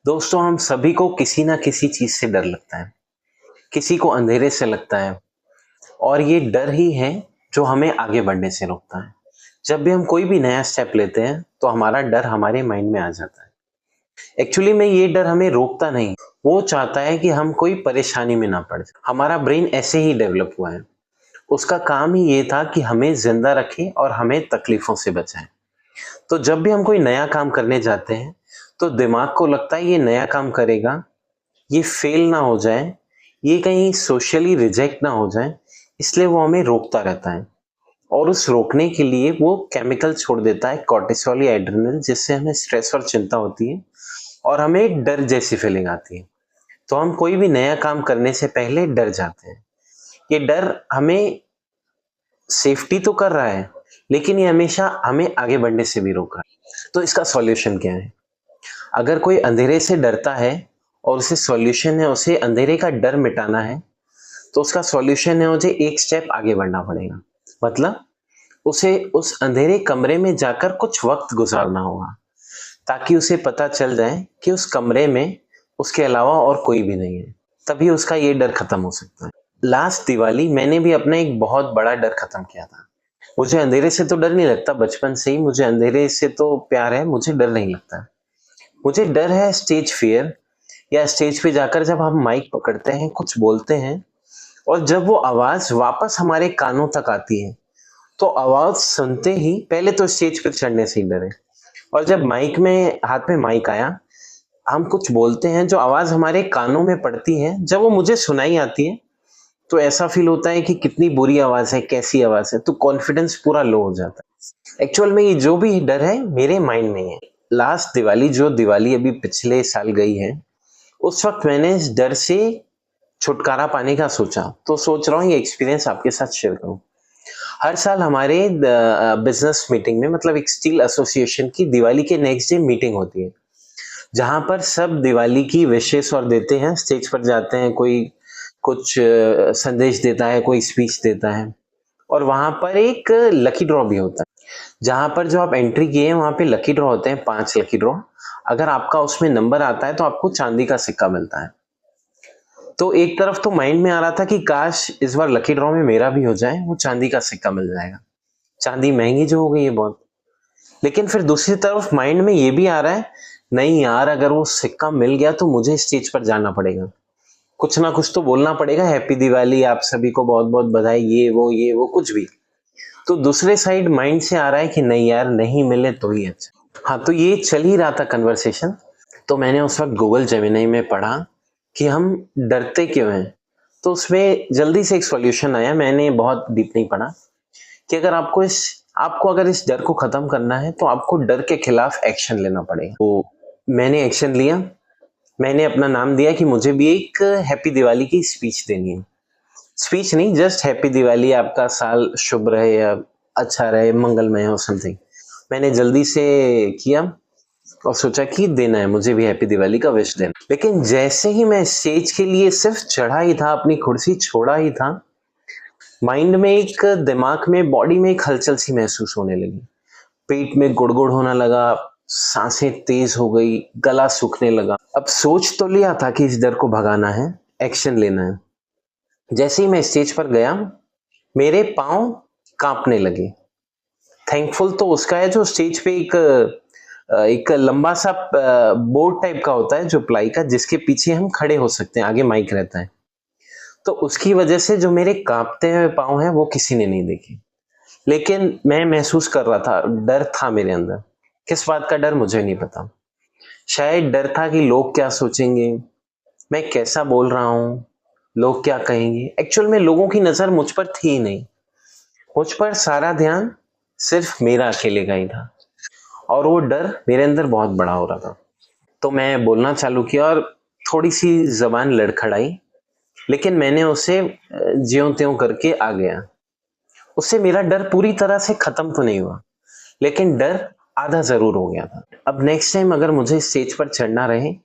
दोस्तों, हम सभी को किसी ना किसी चीज से डर लगता है। किसी को अंधेरे से लगता है और ये डर ही है जो हमें आगे बढ़ने से रोकता है। जब भी हम कोई भी नया स्टेप लेते हैं तो हमारा डर हमारे माइंड में आ जाता है। एक्चुअली में ये डर हमें रोकता नहीं, वो चाहता है कि हम कोई परेशानी में ना पड़े। हमारा ब्रेन ऐसे ही डेवलप हुआ है। उसका काम ही ये था कि हमें जिंदा रखे और हमें तकलीफों से बचाए। तो जब भी हम कोई नया काम करने जाते हैं तो दिमाग को लगता है ये नया काम करेगा, ये फेल ना हो जाए, ये कहीं सोशली रिजेक्ट ना हो जाए, इसलिए वो हमें रोकता रहता है। और उस रोकने के लिए वो केमिकल छोड़ देता है, कॉर्टिसोल या एड्रेनल, जिससे हमें स्ट्रेस और चिंता होती है और हमें डर जैसी फीलिंग आती है। तो हम कोई भी नया काम करने से पहले डर जाते हैं। ये डर हमें सेफ्टी तो कर रहा है, लेकिन ये हमेशा हमें आगे बढ़ने से भी रोक रहा है। तो इसका सॉल्यूशन क्या है? अगर कोई अंधेरे से डरता है और उसे सॉल्यूशन है उसे अंधेरे का डर मिटाना है, तो उसका सॉल्यूशन है मुझे एक स्टेप आगे बढ़ना पड़ेगा। मतलब उसे उस अंधेरे कमरे में जाकर कुछ वक्त गुजारना होगा, ताकि उसे पता चल जाए कि उस कमरे में उसके अलावा और कोई भी नहीं है। तभी उसका ये डर खत्म हो सकता है। लास्ट दिवाली मैंने भी अपना एक बहुत बड़ा डर खत्म किया था। मुझे अंधेरे से तो डर नहीं लगता, बचपन से ही मुझे अंधेरे से तो प्यार है, मुझे डर नहीं लगता। मुझे डर है स्टेज फियर, या स्टेज पे जाकर जब हम माइक पकड़ते हैं, कुछ बोलते हैं और जब वो आवाज वापस हमारे कानों तक आती है, तो आवाज सुनते ही पहले तो स्टेज पर चढ़ने से ही डर है। और जब माइक में हाथ में माइक आया, हम कुछ बोलते हैं, जो आवाज हमारे कानों में पड़ती है, जब वो मुझे सुनाई आती है तो ऐसा फील होता है कि कितनी बुरी आवाज है, कैसी आवाज है, तो कॉन्फिडेंस पूरा लो हो जाता है। एक्चुअल में ये जो भी डर है मेरे माइंड में है। लास्ट दिवाली, जो दिवाली अभी पिछले साल गई है, उस वक्त मैंने इस डर से छुटकारा पाने का सोचा, तो सोच रहा हूँ ये एक्सपीरियंस आपके साथ शेयर करूँ। हर साल हमारे बिजनेस मीटिंग में, मतलब एक स्टील एसोसिएशन की दिवाली के नेक्स्ट डे मीटिंग होती है, जहां पर सब दिवाली की विशेष और देते हैं, स्टेज पर जाते हैं, कोई कुछ संदेश देता है, कोई स्पीच देता है, और वहां पर एक लकी ड्रॉ भी होता है। जहां पर जो आप एंट्री किए हैं वहां पे लकी ड्रॉ होते हैं, 5 लकी ड्रॉ। अगर आपका उसमें नंबर आता है तो आपको चांदी का सिक्का मिलता है। तो एक तरफ तो माइंड में आ रहा था कि काश इस बार लकी ड्रॉ में मेरा भी हो जाए, वो चांदी का सिक्का मिल जाएगा। चांदी महंगी जो हो गई है बहुत। लेकिन फिर दूसरी तरफ माइंड में ये भी आ रहा है, नहीं यार, अगर वो सिक्का मिल गया तो मुझे स्टेज पर जाना पड़ेगा, कुछ ना कुछ तो बोलना पड़ेगा, हैप्पी दिवाली, आप सभी को बहुत बहुत बधाई, ये वो कुछ भी। तो दूसरे साइड माइंड से आ रहा है कि नहीं यार, नहीं मिले तो ही अच्छा। हाँ, तो ये चल ही रहा था कन्वर्सेशन। तो मैंने उस वक्त गूगल जेमिनी में पढ़ा कि हम डरते क्यों हैं। तो उसमें जल्दी से एक सॉल्यूशन आया, मैंने बहुत डीप नहीं पढ़ा, कि अगर आपको अगर इस डर को खत्म करना है तो आपको डर के खिलाफ एक्शन लेना पड़ेगा। तो मैंने एक्शन लिया। मैंने अपना नाम दिया कि मुझे भी एक हैप्पी दिवाली की स्पीच देनी है। स्पीच नहीं, जस्ट हैप्पी दिवाली, आपका साल शुभ रहे या अच्छा रहे, मंगलमय हो, समथिंग। मैंने जल्दी से किया और सोचा कि देना है, मुझे भी हैप्पी दिवाली का विश देना। लेकिन जैसे ही मैं स्टेज के लिए सिर्फ चढ़ा ही था, अपनी कुर्सी छोड़ा ही था, माइंड में एक, दिमाग में, बॉडी में एक हलचल सी महसूस होने लगी। पेट में गुड़गुड़ होने लगा, सांसें तेज हो गई, गला सूखने लगा। अब सोच तो लिया था कि इस डर को भगाना है, एक्शन लेना है। जैसे ही मैं स्टेज पर गया, मेरे पांव कांपने लगे। थैंकफुल तो उसका है जो स्टेज पे एक लंबा सा बोर्ड टाइप का होता है, जो प्लाई का, जिसके पीछे हम खड़े हो सकते हैं, आगे माइक रहता है। तो उसकी वजह से जो मेरे कांपते हुए पांव हैं वो किसी ने नहीं देखे। लेकिन मैं महसूस कर रहा था, डर था मेरे अंदर। किस बात का डर मुझे नहीं पता। शायद डर था कि लोग क्या सोचेंगे, मैं कैसा बोल रहा हूँ, लोग क्या कहेंगे। एक्चुअल में लोगों की नजर मुझ पर थी ही नहीं। मुझ पर सारा ध्यान सिर्फ मेरा अकेले का ही था, और वो डर मेरे अंदर बहुत बड़ा हो रहा था। तो मैं बोलना चालू किया और थोड़ी सी जबान लड़खड़ाई, लेकिन मैंने उसे ज्यों त्यों करके आ गया। उससे मेरा डर पूरी तरह से खत्म तो नहीं हुआ, लेकिन डर आधा जरूर हो गया था। अब नेक्स्ट टाइम अगर मुझे स्टेज पर चढ़ना रहे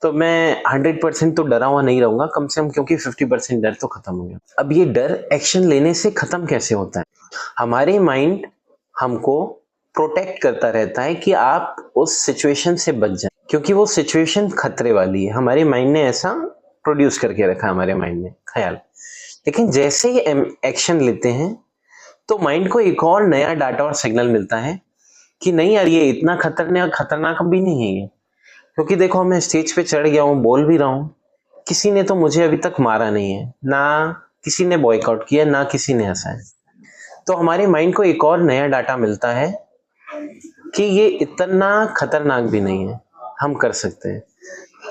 तो मैं 100% तो डरा हुआ नहीं रहूंगा, कम से कम, क्योंकि 50% डर तो खत्म हो गया। अब ये डर एक्शन लेने से खत्म कैसे होता है? हमारे माइंड हमको प्रोटेक्ट करता रहता है कि आप उस सिचुएशन से बच जाएं। क्योंकि वो सिचुएशन खतरे वाली है, हमारे माइंड ने ऐसा प्रोड्यूस करके रखा हमारे माइंड में ख्याल। लेकिन जैसे ही एक्शन लेते हैं तो माइंड को एक और नया डाटा और सिग्नल मिलता है कि नहीं यार, ये इतना खतरनाक भी नहीं है ये। क्योंकि देखो, मैं स्टेज पे चढ़ गया हूँ, बोल भी रहा हूँ, किसी ने तो मुझे अभी तक मारा नहीं है, ना किसी ने बॉयकॉट किया, ना किसी ने हंसाया। तो हमारे माइंड को एक और नया डाटा मिलता है कि ये इतना खतरनाक भी नहीं है, हम कर सकते हैं।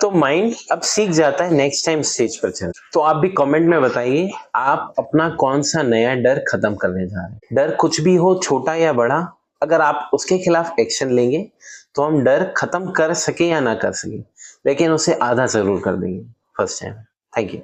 तो माइंड अब सीख जाता है नेक्स्ट टाइम स्टेज पर चल। तो आप भी कमेंट में बताइए, आप अपना कौन सा नया डर खत्म करने जा रहे हैं। डर कुछ भी हो, छोटा या बड़ा, अगर आप उसके खिलाफ एक्शन लेंगे तो हम डर खत्म कर सके या ना कर सके, लेकिन उसे आधा जरूर कर देंगे फर्स्ट टाइम। Thank you.